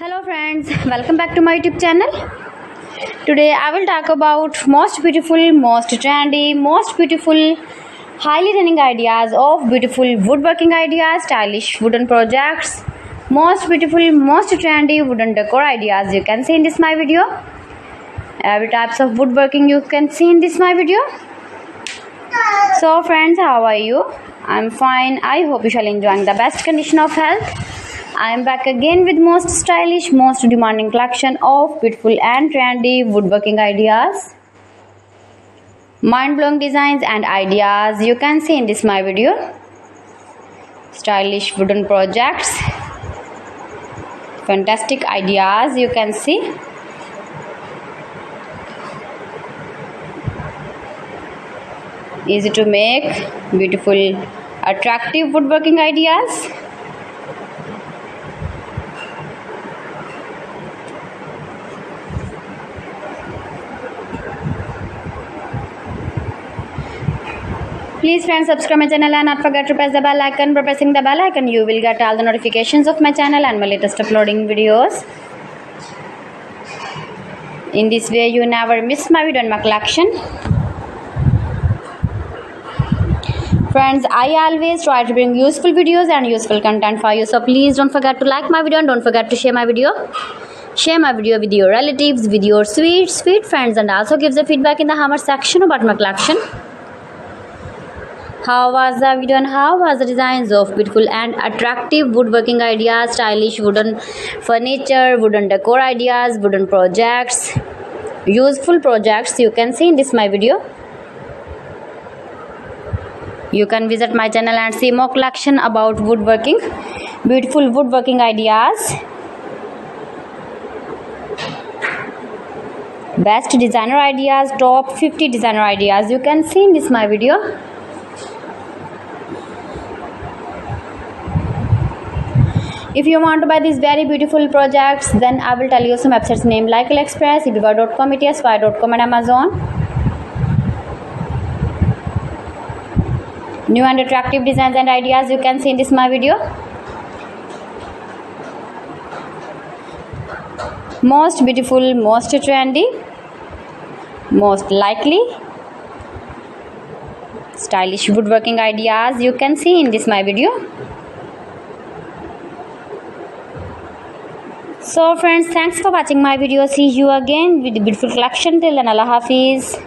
Hello friends, welcome back to my YouTube channel. Today I will talk about most beautiful, most trendy, most beautiful, highly running ideas of beautiful woodworking ideas, stylish wooden projects, most beautiful, most trendy wooden decor ideas you can see in this my video. Every types of woodworking you can see in this my video. So friends, how are you? I'm fine. I hope you shall enjoying the best condition of health. I am back again with most stylish, most demanding collection of beautiful and trendy woodworking ideas, mind-blowing designs and ideas you can see in this my video. Stylish wooden projects, fantastic ideas you can see. Easy to make, beautiful, attractive woodworking ideas. Please friends, subscribe my channel and not forget to press the bell icon. By pressing the bell icon you will get all the notifications of my channel and my latest uploading videos. In this way you never miss my video and my collection. Friends, I always try to bring useful videos and useful content for you, so please don't forget to like my video and don't forget to share my video. Share my video with your relatives, with your sweet friends, and also give the feedback in the comment section about my collection. How was the video and how was the designs of beautiful and attractive woodworking ideas, stylish wooden furniture, wooden decor ideas, wooden projects, useful projects you can see in this my video. You can visit my channel and see more collection about woodworking, beautiful woodworking ideas, best designer ideas, top 50 designer ideas you can see in this my video. If you want to buy these very beautiful projects, then I will tell you some websites name like AliExpress, eBay.com, ETSY.com and Amazon. New and attractive designs and ideas you can see in this my video. Most beautiful, most trendy, most likely, stylish woodworking ideas you can see in this my video. So friends, thanks for watching my video. See you again with the beautiful collection. Till then, Allah Hafiz.